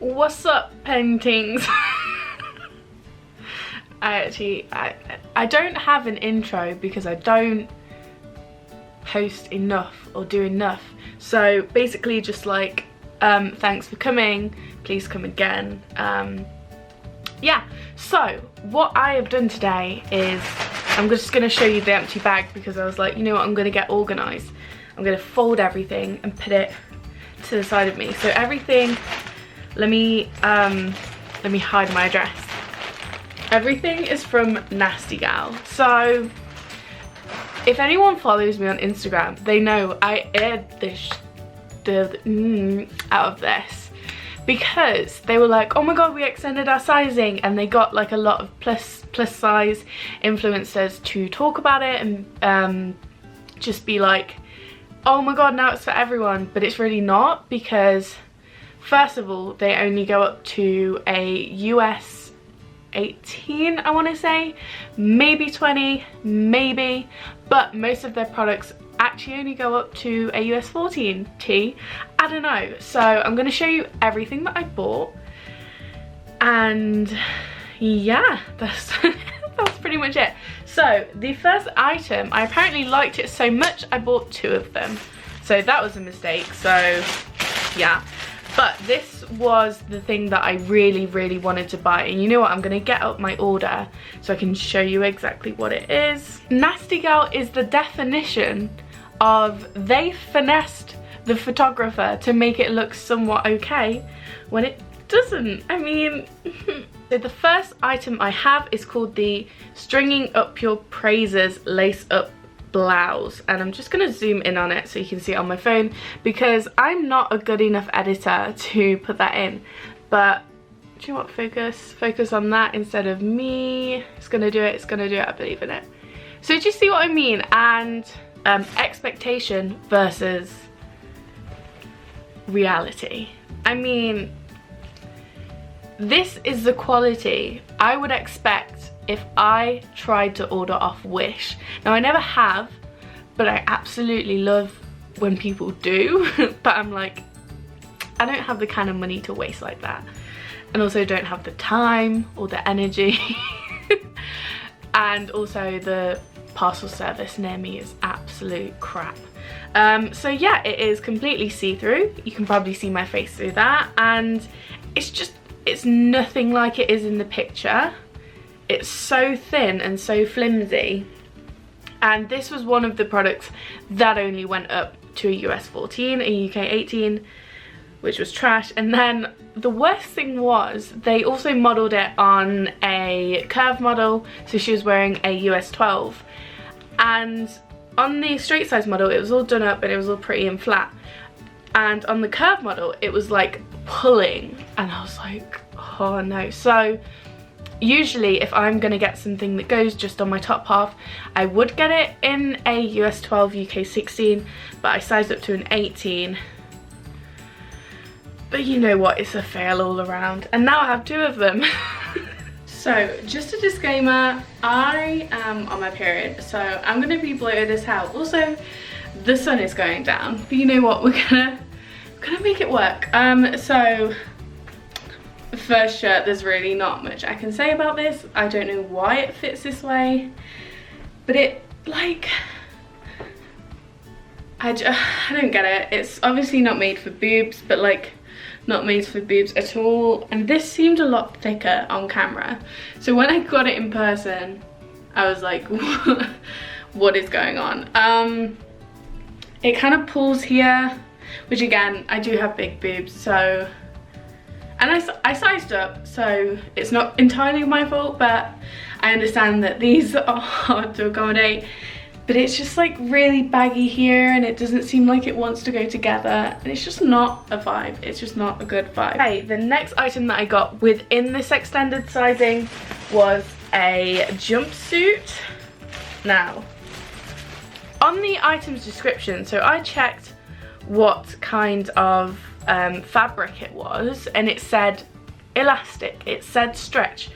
What's up, paintings? I don't have an intro because I don't post enough or do enough. So basically just like, thanks for coming, please come again. Yeah, so what I have done today is I'm just going to show you the empty bag because I was like, you know what, I'm going to get organised. I'm going to fold everything and put it to the side of me. So everything, let me hide my address. Everything is from Nasty Gal. So if anyone follows me on Instagram, they know I aired the out of this because they were like, oh my god, we extended our sizing, and they got like a lot of plus size influencers to talk about it and just be like, oh my god, now it's for everyone. But it's really not, because first of all, they only go up to a US 18, I want to say, maybe 20, maybe, but most of their products actually only go up to a US 14 T. I don't know. So I'm going to show you everything that I bought, and yeah, that's that's pretty much it. So the first item, I apparently liked it so much I bought 2 of them, so that was a mistake. So yeah, but this was the thing that I really wanted to buy, and you know what, I'm gonna get up my order so I can show you exactly what it is. Nasty Gal is the definition of they finessed the photographer to make it look somewhat okay when it doesn't. I mean, so the first item I have is called the Stringing Up Your Praises Lace Up Blouse, and I'm just gonna zoom in on it so you can see it on my phone because I'm not a good enough editor to put that in. But do you know what, focus on that instead of me. It's gonna do it, I believe in it. So do you see what I mean? And expectation versus reality. I mean, this is the quality I would expect if I tried to order off Wish. Now, I never have, but I absolutely love when people do. But I'm like, I don't have the kind of money to waste like that, and also don't have the time or the energy. And also the parcel service near me is absolute crap. So yeah, it is completely see-through. You can probably see my face through that, and it's nothing like it is in the picture. It's so thin and so flimsy, and this was one of the products that only went up to a US 14, a UK 18, which was trash. And then the worst thing was they also modelled it on a curve model, so she was wearing a US 12, and on the straight size model it was all done up and it was all pretty and flat, and on the curve model it was like pulling, and I was like, oh no. So usually if I'm gonna get something that goes just on my top half, I would get it in a US 12 UK 16, but I sized up to an 18. But you know what, it's a fail all around, and now I have 2 of them. So just a disclaimer, I am on my period, so I'm gonna be bloated as hell. Also, the sun is going down, but you know what, we're gonna make it work. So first shirt, there's really not much I can say about this. I don't know why it fits this way, but it, like, I don't get it. It's obviously not made for boobs, but like not made for boobs at all, and this seemed a lot thicker on camera. So when I got it in person, I was like, what is going on? It kind of pulls here, which again, I do have big boobs, so, and I sized up, so it's not entirely my fault, but I understand that these are hard to accommodate. But it's just like really baggy here, and it doesn't seem like it wants to go together, and it's just not a vibe. It's just not a good vibe. Okay, the next item that I got within this extended sizing was a jumpsuit. Now, on the item's description, so I checked what kind of fabric it was, and it said elastic, it said stretch.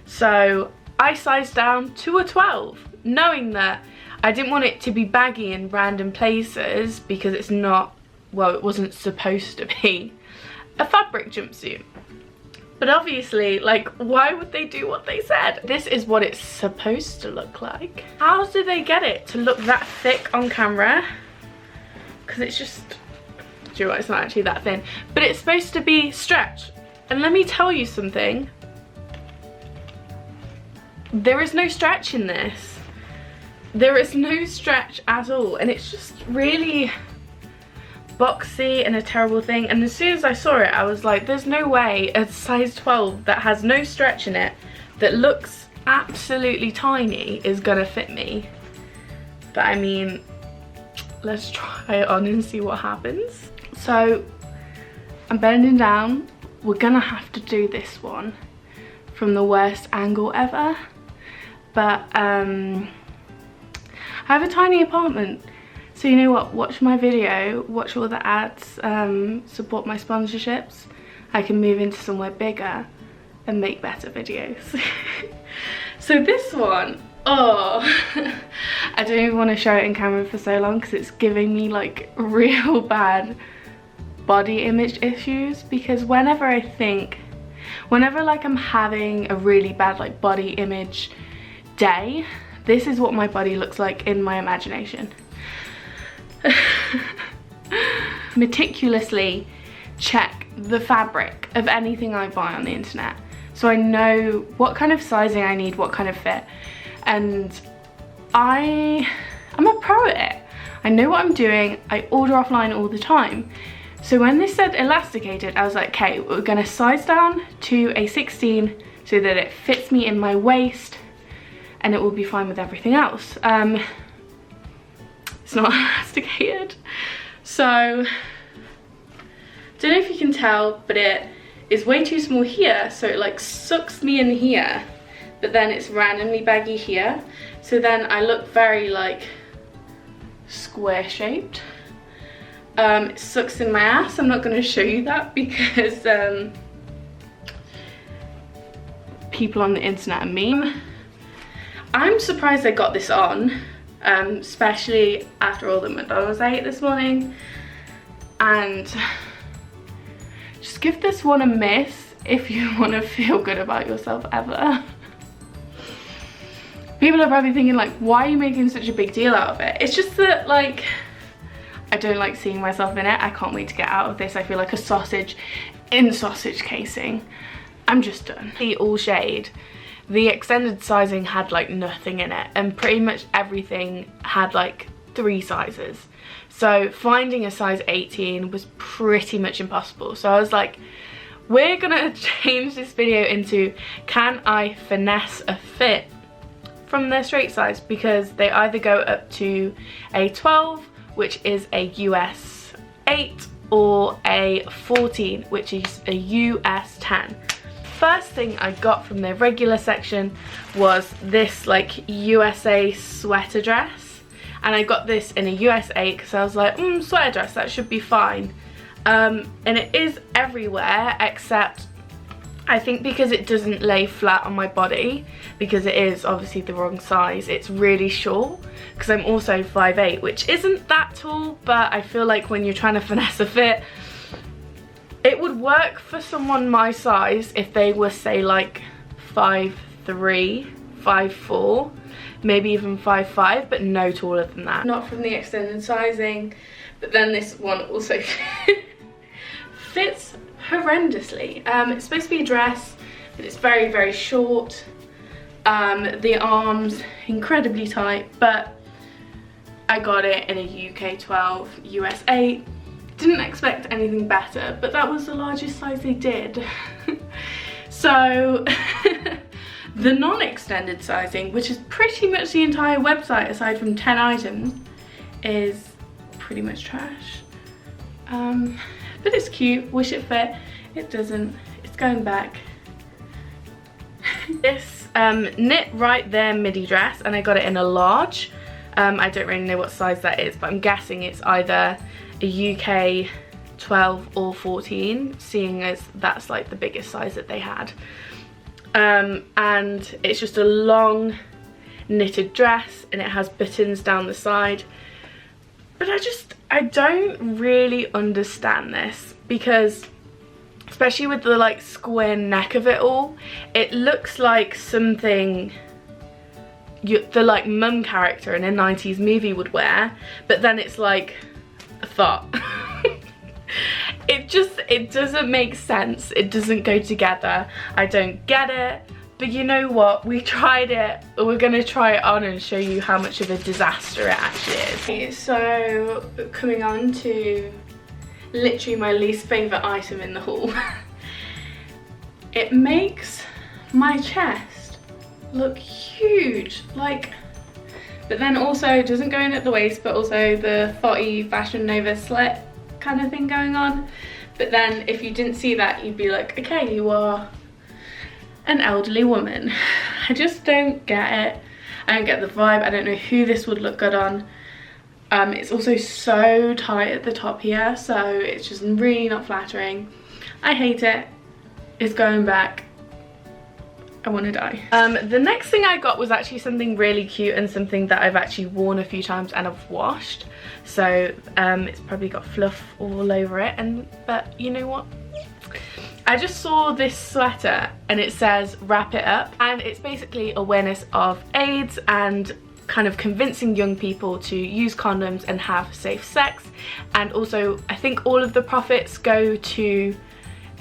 So I sized down to a 12, knowing that I didn't want it to be baggy in random places because it's not, well, it wasn't supposed to be. a fabric jumpsuit. But obviously, like, why would they do what they said? This is what it's supposed to look like. How do they get it to look that thick on camera? Because it's just, do you know what, it's not actually that thin. But it's supposed to be stretch. And let me tell you something. There is no stretch in this. There is no stretch at all. And it's just really boxy and a terrible thing. And as soon as I saw it, I was like, there's no way a size 12 that has no stretch in it, that looks absolutely tiny, is gonna fit me. But I mean, let's try it on and see what happens. So I'm bending down. We're gonna have to do this one from the worst angle ever. But I have a tiny apartment. So you know what, watch my video, watch all the ads, support my sponsorships. I can move into somewhere bigger and make better videos. So this one, oh, I don't even want to show it in camera for so long because it's giving me like real bad body image issues. Because whenever like I'm having a really bad like body image day, this is what my body looks like in my imagination. Meticulously check the fabric of anything I buy on the internet, so I know what kind of sizing I need, what kind of fit, and I'm a pro at it. I know what I'm doing. I order offline all the time. So when this said elasticated, I was like, okay, we're gonna size down to a 16 so that it fits me in my waist and it will be fine with everything else. It's not elasticated. So, don't know if you can tell, but it is way too small here, so it like sucks me in here, but then it's randomly baggy here. So then I look very like square shaped. It sucks in my ass. I'm not going to show you that because people on the internet are mean. I'm surprised I got this on. Especially after all the McDonald's I ate this morning, and just give this one a miss if you want to feel good about yourself ever. People are probably thinking like, why are you making such a big deal out of it? It's just that like, I don't like seeing myself in it. I can't wait to get out of this. I feel like a sausage in sausage casing. I'm just done. The all shade. The extended sizing had like nothing in it, and pretty much everything had like 3 sizes. So finding a size 18 was pretty much impossible. So I was like, we're gonna change this video into, can I finesse a fit from their straight size? Because they either go up to a 12, which is a US 8, or a 14, which is a US 10. First thing I got from their regular section was this like USA sweater dress, and I got this in a US 8 because I was like, sweater dress, that should be fine. And it is everywhere, except I think because it doesn't lay flat on my body, because it is obviously the wrong size, it's really short, because I'm also 5'8", which isn't that tall, but I feel like when you're trying to finesse a fit, it would work for someone my size if they were, say, like 5'3", 5'4", maybe even 5'5", but no taller than that. Not from the extended sizing, but then this one also fits horrendously. It's supposed to be a dress, but it's very, very short. The arms incredibly tight, but I got it in a UK 12, US 8. Didn't expect anything better, but that was the largest size they did. So the non-extended sizing, which is pretty much the entire website aside from 10 items, is pretty much trash. But it's cute. Wish it fit. It doesn't. It's going back. This knit right there midi dress, and I got it in a large. I don't really know what size that is, but I'm guessing it's either a UK 12 or 14, seeing as that's like the biggest size that they had. And it's just a long knitted dress, and it has buttons down the side. But I don't really understand this, because especially with the like square neck of it all. It looks like something the like mum character in a 90s movie would wear, but then it's like a thought. It doesn't make sense. It doesn't go together. I don't get it. But you know what? We tried it. We're gonna try it on and show you how much of a disaster it actually is. Okay, so coming on to literally my least favourite item in the haul. It makes my chest look huge, like, but then also doesn't go in at the waist, but also the thotty Fashion Nova slit kind of thing going on. But then if you didn't see that, you'd be like, okay, you are an elderly woman. I just don't get it. I don't get the vibe. I don't know who this would look good on. It's also so tight at the top here, so it's just really not flattering. I hate it. It's going back. I want to die. The next thing I got was actually something really cute and something that I've actually worn a few times and I've washed. So it's probably got fluff all over it, but you know what? I just saw this sweater and it says wrap it up, and it's basically awareness of AIDS and kind of convincing young people to use condoms and have safe sex. And also I think all of the profits go to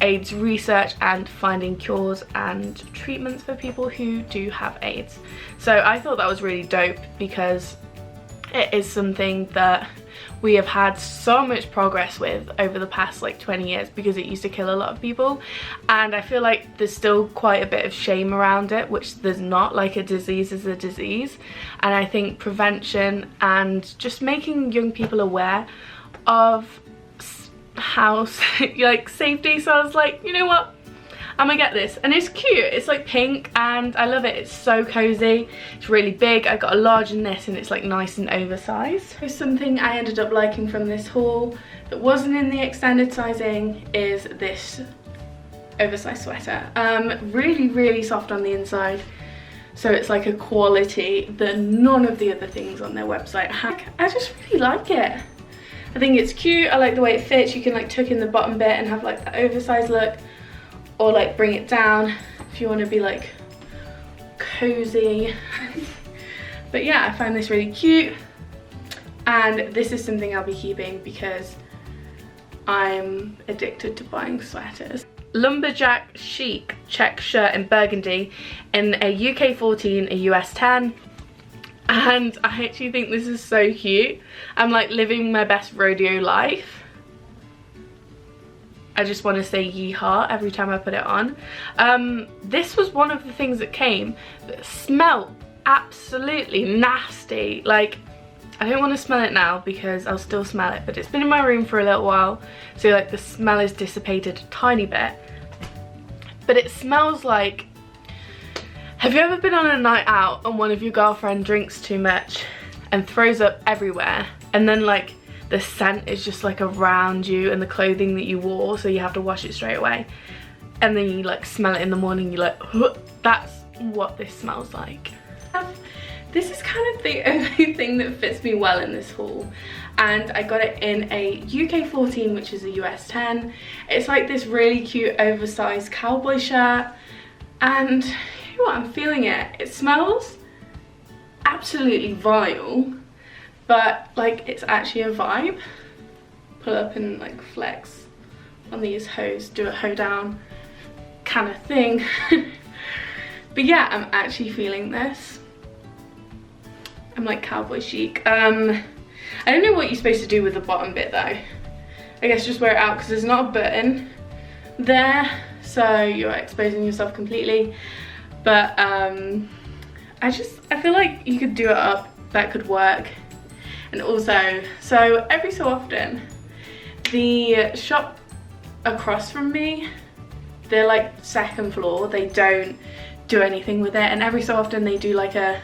AIDS research and finding cures and treatments for people who do have AIDS. So I thought that was really dope because it is something that we have had so much progress with over the past like 20 years because it used to kill a lot of people, and I feel like there's still quite a bit of shame around it, which there's not. Like, a disease is a disease, and I think prevention and just making young people aware of how like safety. So I was like, you know what, I'm gonna get this, and it's cute. It's like pink and I love it. It's so cozy. It's really big. I got a large in this and it's like nice and oversized. So something I ended up liking from this haul that wasn't in the extended sizing is this oversized sweater. Really soft on the inside, so it's like a quality that none of the other things on their website have. I just really like it. I think it's cute. I like the way it fits. You can like tuck in the bottom bit and have like the oversized look, or like bring it down if you want to be like cozy. But yeah, I find this really cute, and this is something I'll be keeping because I'm addicted to buying sweaters. Lumberjack chic check shirt in burgundy in a UK 14, a US 10. And I actually think this is so cute. I'm like living my best rodeo life. I just want to say yeehaw every time I put it on. This was one of the things that came that smelled absolutely nasty. Like, I don't want to smell it now because I'll still smell it, but it's been in my room for a little while, so like the smell is dissipated a tiny bit. But it smells like, have you ever been on a night out and one of your girlfriend drinks too much and throws up everywhere, and then like the scent is just like around you and the clothing that you wore, so you have to wash it straight away, and then you like smell it in the morning, you're like, huh, that's what this smells like. This is kind of the only thing that fits me well in this haul, and I got it in a UK 14, which is a US 10. It's like this really cute oversized cowboy shirt, and you know what, I'm feeling it. It smells absolutely vile, but like it's actually a vibe. Pull up and like flex on these hoes, do a hoe down kind of thing. But yeah, I'm actually feeling this. I'm like cowboy chic. I don't know what you're supposed to do with the bottom bit though. I guess just wear it out because there's not a button there, so you're exposing yourself completely. But I feel like you could do it up, that could work. And also, so every so often, the shop across from me, they're like second floor, they don't do anything with it, and every so often they do like a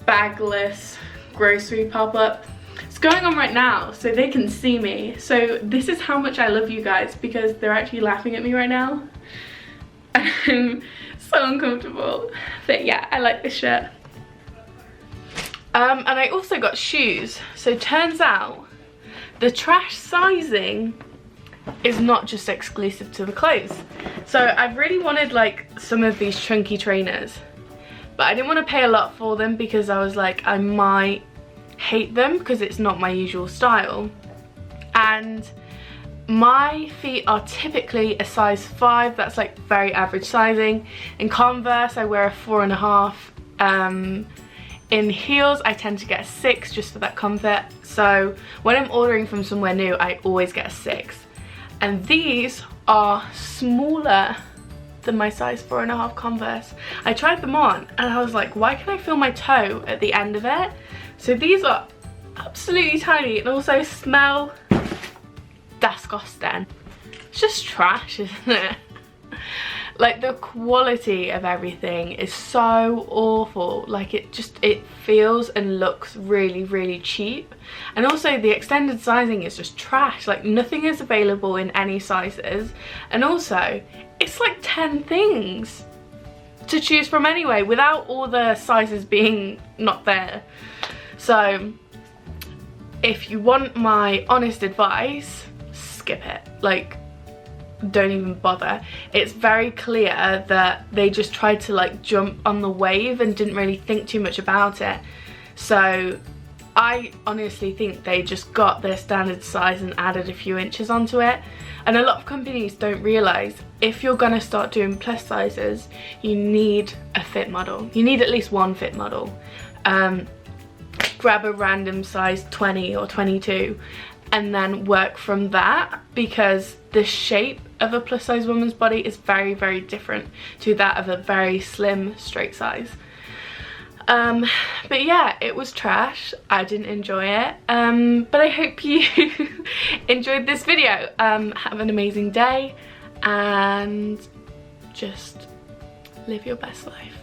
bagless grocery pop-up. It's going on right now, so they can see me. So this is how much I love you guys, because they're actually laughing at me right now. I'm so uncomfortable. But yeah, I like this shirt. And I also got shoes. So turns out the trash sizing is not just exclusive to the clothes. So I really wanted like some of these chunky trainers, but I didn't want to pay a lot for them because I was like, I might hate them because it's not my usual style. And my feet are typically a size 5, that's like very average sizing. In Converse I wear a 4.5. In heels I tend to get a 6 just for that comfort. So when I'm ordering from somewhere new I always get a 6. And these are smaller than my size 4.5 Converse. I tried them on and I was like, why can I feel my toe at the end of it? So these are absolutely tiny and also smell disgusting. It's just trash, isn't it? Like the quality of everything is so awful. Like it feels and looks really, really cheap. And also the extended sizing is just trash. Like nothing is available in any sizes. And also it's like 10 things to choose from anyway, without all the sizes being not there. So if you want my honest advice, skip it. Like, don't even bother. It's very clear that they just tried to like jump on the wave and didn't really think too much about it. So I honestly think they just got their standard size and added a few inches onto it. And a lot of companies don't realise if you're gonna start doing plus sizes, you need a fit model. You need at least one fit model. Grab a random size 20 or 22 and then work from that, because the shape of a plus size woman's body is very, very different to that of a very slim straight size. But yeah, it was trash. I didn't enjoy it, but I hope you enjoyed this video. Have an amazing day and just live your best life.